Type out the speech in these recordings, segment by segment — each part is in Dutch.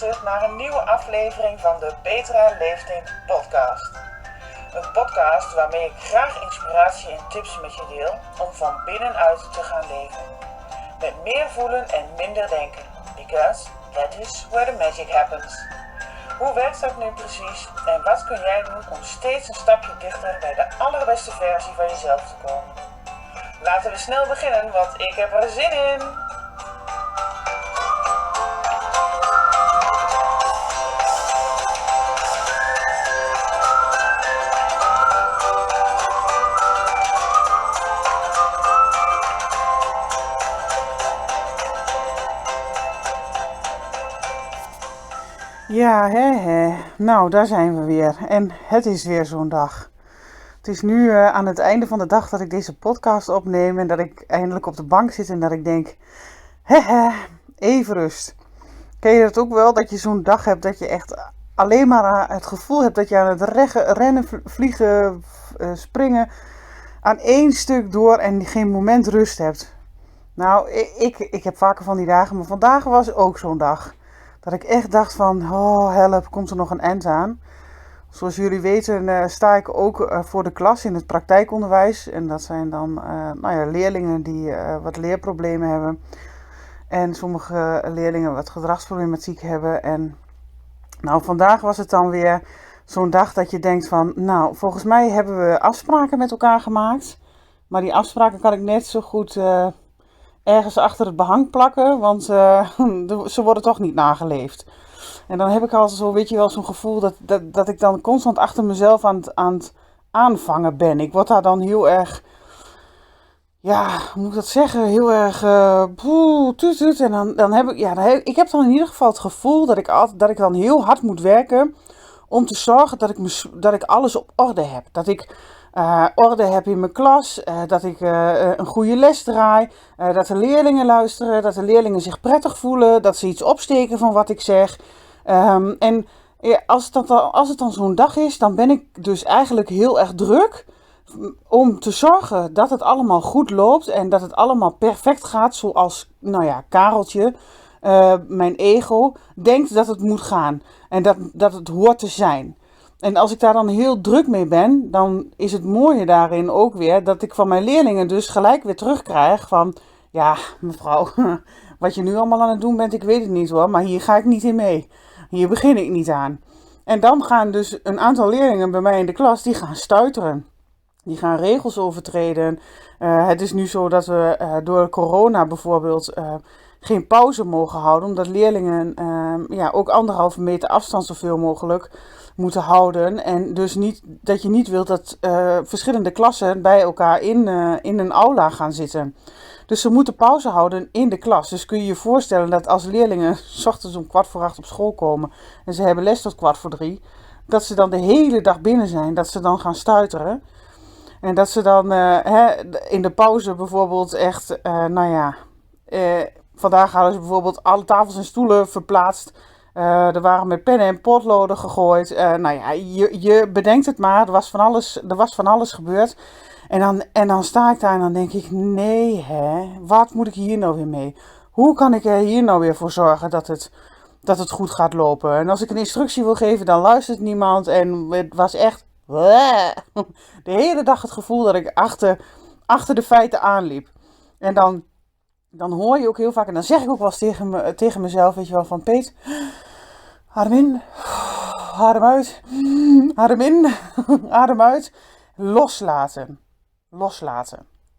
luistert naar een nieuwe aflevering van de Petra Leeftijd podcast. Een podcast waarmee ik graag inspiratie en tips met je deel om van binnenuit te gaan leven. Met meer voelen en minder denken, because that is where the magic happens. Hoe werkt dat nu precies en wat kun jij doen om steeds een stapje dichter bij de allerbeste versie van jezelf te komen? Laten we snel beginnen, want ik heb er zin in! Ja, nou daar zijn we weer en het is weer zo'n dag. Het is nu aan het einde van de dag dat ik deze podcast opneem en dat ik eindelijk op de bank zit en dat ik denk, even rust. Ken je dat ook wel, dat je zo'n dag hebt dat je echt alleen maar het gevoel hebt dat je aan het rennen, vliegen, springen aan één stuk door en geen moment rust hebt. Nou, ik heb vaker van die dagen, maar vandaag was ook zo'n dag. Dat ik echt dacht van, oh help, komt er nog een eind aan. Zoals jullie weten sta ik ook voor de klas in het praktijkonderwijs. En dat zijn dan leerlingen die wat leerproblemen hebben. En sommige leerlingen wat gedragsproblematiek hebben. En nou, vandaag was het dan weer zo'n dag dat je denkt van, nou, volgens mij hebben we afspraken met elkaar gemaakt. Maar die afspraken kan ik net zo goed ergens achter het behang plakken, want ze worden toch niet nageleefd. En dan heb ik al zo, weet je wel, zo'n gevoel dat ik dan constant achter mezelf aan het aanvangen ben. Ik word daar dan heel erg, ja, hoe moet ik dat zeggen, heel erg toet. En dan heb ik heb dan in ieder geval het gevoel dat ik dan heel hard moet werken om te zorgen dat ik alles op orde heb. Dat ik orde heb in mijn klas, dat ik een goede les draai, dat de leerlingen luisteren, dat de leerlingen zich prettig voelen, dat ze iets opsteken van wat ik zeg. En ja, als het dan zo'n dag is, dan ben ik dus eigenlijk heel erg druk om te zorgen dat het allemaal goed loopt en dat het allemaal perfect gaat zoals, nou ja, Kareltje, mijn ego, denkt dat het moet gaan en dat het hoort te zijn. En als ik daar dan heel druk mee ben, dan is het mooie daarin ook weer dat ik van mijn leerlingen dus gelijk weer terugkrijg van, ja, mevrouw, wat je nu allemaal aan het doen bent, ik weet het niet hoor, maar hier ga ik niet in mee. Hier begin ik niet aan. En dan gaan dus een aantal leerlingen bij mij in de klas, die gaan stuiteren. Die gaan regels overtreden. Het is nu zo dat we door corona bijvoorbeeld geen pauze mogen houden, omdat leerlingen ook 1,5 meter afstand zoveel mogelijk moeten houden. En dus dat je niet wilt dat verschillende klassen bij elkaar in een aula gaan zitten. Dus ze moeten pauze houden in de klas. Dus kun je je voorstellen dat als leerlingen 's ochtends om 7:15 op school komen en ze hebben les tot 2:45, dat ze dan de hele dag binnen zijn, dat ze dan gaan stuiteren. En dat ze dan in de pauze bijvoorbeeld echt, vandaag hadden ze bijvoorbeeld alle tafels en stoelen verplaatst. Er waren met pennen en potloden gegooid. Je bedenkt het maar, er was van alles gebeurd. En dan sta ik daar en dan denk ik, nee wat moet ik hier nou weer mee? Hoe kan ik er hier nou weer voor zorgen dat het goed gaat lopen? En als ik een instructie wil geven, dan luistert niemand. En het was echt de hele dag het gevoel dat ik achter de feiten aanliep. En dan hoor je ook heel vaak, en dan zeg ik ook wel eens tegen mezelf, weet je wel, van Peet, adem in, adem uit, adem in, adem uit, loslaten.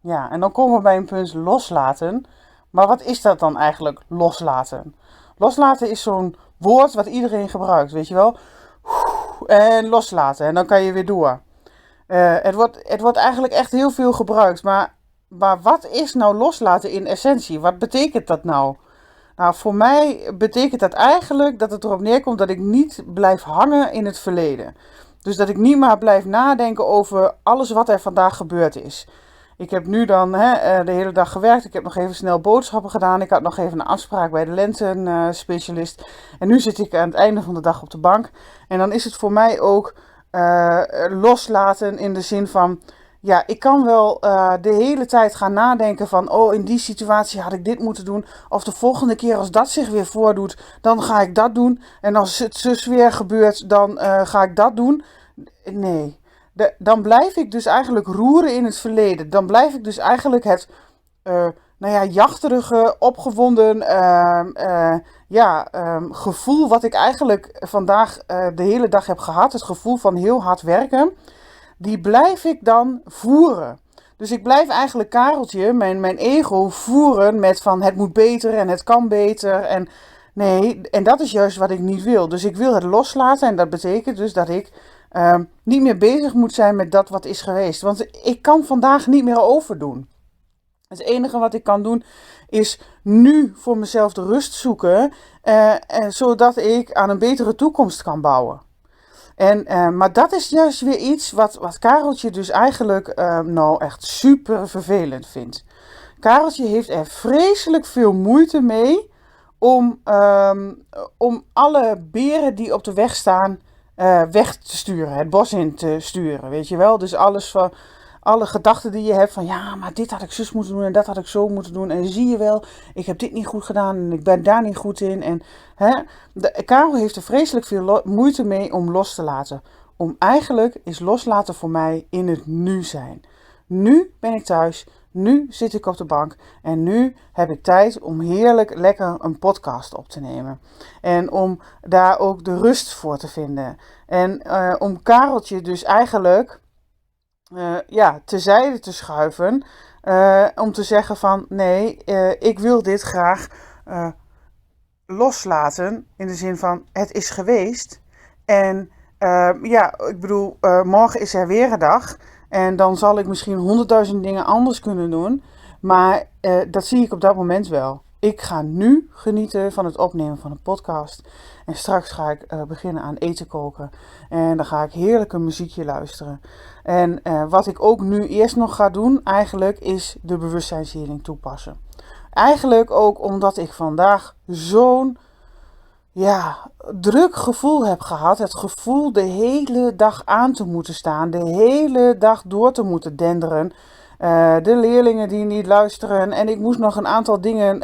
Ja, en dan komen we bij een punt loslaten. Maar wat is dat dan eigenlijk, loslaten? Loslaten is zo'n woord wat iedereen gebruikt, weet je wel. En loslaten, en dan kan je weer door. Het wordt eigenlijk echt heel veel gebruikt, maar wat is nou loslaten in essentie? Wat betekent dat nou? Nou, voor mij betekent dat eigenlijk dat het erop neerkomt dat ik niet blijf hangen in het verleden. Dus dat ik niet maar blijf nadenken over alles wat er vandaag gebeurd is. Ik heb nu dan de hele dag gewerkt. Ik heb nog even snel boodschappen gedaan. Ik had nog even een afspraak bij de lentenspecialist. En nu zit ik aan het einde van de dag op de bank. En dan is het voor mij ook loslaten in de zin van, ik kan wel de hele tijd gaan nadenken van, oh, in die situatie had ik dit moeten doen. Of de volgende keer als dat zich weer voordoet, dan ga ik dat doen. En als het zus weer gebeurt, dan ga ik dat doen. Nee, dan blijf ik dus eigenlijk roeren in het verleden. Dan blijf ik dus eigenlijk het jachterige, opgewonden gevoel wat ik eigenlijk vandaag de hele dag heb gehad. Het gevoel van heel hard werken. Die blijf ik dan voeren. Dus ik blijf eigenlijk Kareltje, mijn ego, voeren met van het moet beter en het kan beter. En nee, en dat is juist wat ik niet wil. Dus ik wil het loslaten en dat betekent dus dat ik niet meer bezig moet zijn met dat wat is geweest. Want ik kan vandaag niet meer overdoen. Het enige wat ik kan doen is nu voor mezelf de rust zoeken, zodat ik aan een betere toekomst kan bouwen. Maar dat is juist weer iets wat Kareltje dus eigenlijk echt super vervelend vindt. Kareltje heeft er vreselijk veel moeite mee om alle beren die op de weg staan weg te sturen, het bos in te sturen, weet je wel. Dus alle gedachten die je hebt van ja, maar dit had ik zus moeten doen en dat had ik zo moeten doen. En zie je wel, ik heb dit niet goed gedaan en ik ben daar niet goed in. En Karel heeft er vreselijk veel moeite mee om los te laten. Eigenlijk is loslaten voor mij in het nu zijn. Nu ben ik thuis, nu zit ik op de bank en nu heb ik tijd om heerlijk lekker een podcast op te nemen. En om daar ook de rust voor te vinden. En om Kareltje dus eigenlijk terzijde te schuiven. Om te zeggen van nee, ik wil dit graag loslaten. In de zin van het is geweest. En ik bedoel, morgen is er weer een dag. En dan zal ik misschien 100.000 dingen anders kunnen doen. Maar dat zie ik op dat moment wel. Ik ga nu genieten van het opnemen van een podcast. En straks ga ik beginnen aan eten koken. En dan ga ik heerlijk een muziekje luisteren. En wat ik ook nu eerst nog ga doen eigenlijk is de bewustzijnshealing toepassen. Eigenlijk ook omdat ik vandaag zo'n druk gevoel heb gehad. Het gevoel de hele dag aan te moeten staan. De hele dag door te moeten denderen. De leerlingen die niet luisteren. En ik moest nog een aantal dingen.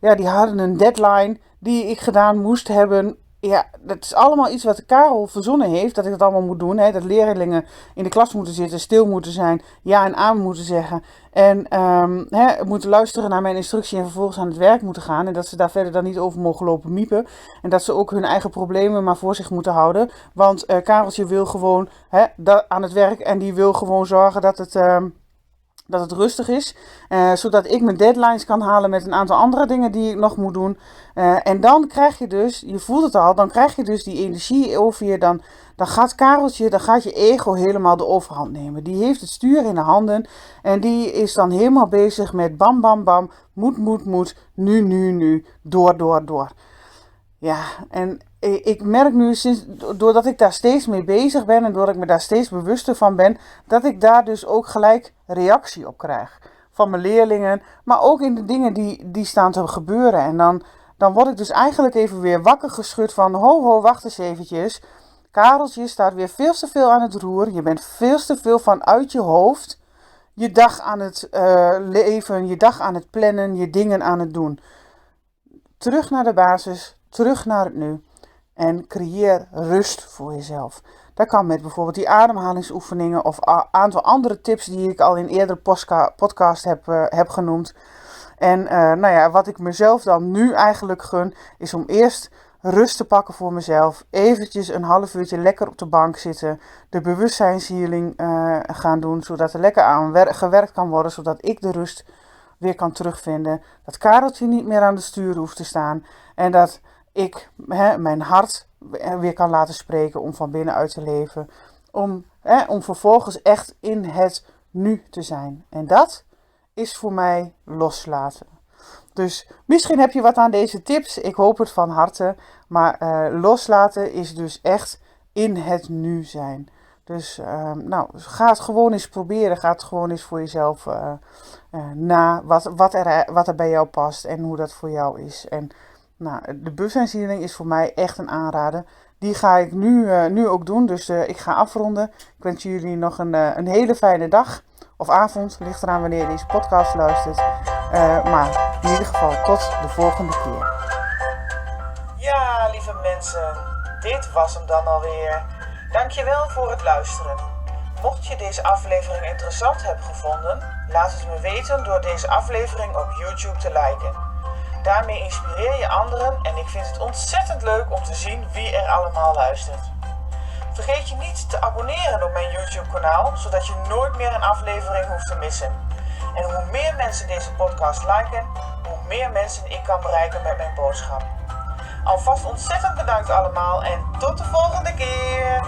Die hadden een deadline die ik gedaan moest hebben. Ja, dat is allemaal iets wat Karel verzonnen heeft. Dat ik dat allemaal moet doen. Hè, dat leerlingen in de klas moeten zitten. Stil moeten zijn. Ja en aan moeten zeggen. En moeten luisteren naar mijn instructie. En vervolgens aan het werk moeten gaan. En dat ze daar verder dan niet over mogen lopen miepen. En dat ze ook hun eigen problemen maar voor zich moeten houden. Want Kareltje wil gewoon aan het werk. En die wil gewoon zorgen dat het rustig is, zodat ik mijn deadlines kan halen met een aantal andere dingen die ik nog moet doen. En dan krijg je dus, je voelt het al, dan krijg je dus die energie over je. Dan gaat Kareltje, dan gaat je ego helemaal de overhand nemen. Die heeft het stuur in de handen en die is dan helemaal bezig met bam, bam, bam, moet, nu, door. Ja, en ik merk nu, doordat ik daar steeds mee bezig ben en doordat ik me daar steeds bewuster van ben, dat ik daar dus ook gelijk reactie op krijg. Van mijn leerlingen, maar ook in de dingen die staan te gebeuren. En dan word ik dus eigenlijk even weer wakker geschud van, ho, wacht eens eventjes. Kareltje staat weer veel te veel aan het roer. Je bent veel te veel vanuit je hoofd. Je dag aan het leven, je dag aan het plannen, je dingen aan het doen. Terug naar de basis, terug naar het nu. En creëer rust voor jezelf. Dat kan met bijvoorbeeld die ademhalingsoefeningen of een aantal andere tips die ik al in eerdere podcast heb genoemd. En wat ik mezelf dan nu eigenlijk gun, is om eerst rust te pakken voor mezelf. Eventjes een half uurtje lekker op de bank zitten. De bewustzijnshealing gaan doen, zodat er lekker aan gewerkt kan worden, zodat ik de rust weer kan terugvinden. Dat Kareltje niet meer aan het stuur hoeft te staan. En dat ik mijn hart weer kan laten spreken om van binnenuit te leven. Om vervolgens echt in het nu te zijn. En dat is voor mij loslaten. Dus misschien heb je wat aan deze tips. Ik hoop het van harte. Maar loslaten is dus echt in het nu zijn. Dus ga het gewoon eens proberen. Ga het gewoon eens voor jezelf na wat er bij jou past en hoe dat voor jou is. En de bewustzijnshealing is voor mij echt een aanrader. die ga ik nu ook doen. Dus ik ga afronden. Ik wens jullie nog een hele fijne dag of avond. Ligt eraan wanneer je deze podcast luistert. Maar in ieder geval tot de volgende keer. Ja, lieve mensen, dit was hem dan alweer. Dankjewel voor het luisteren. Mocht je deze aflevering interessant hebben gevonden, laat het me weten door deze aflevering op YouTube te liken. Daarmee inspireer je anderen en ik vind het ontzettend leuk om te zien wie er allemaal luistert. Vergeet je niet te abonneren op mijn YouTube kanaal, zodat je nooit meer een aflevering hoeft te missen. En hoe meer mensen deze podcast liken, hoe meer mensen ik kan bereiken met mijn boodschap. Alvast ontzettend bedankt allemaal en tot de volgende keer!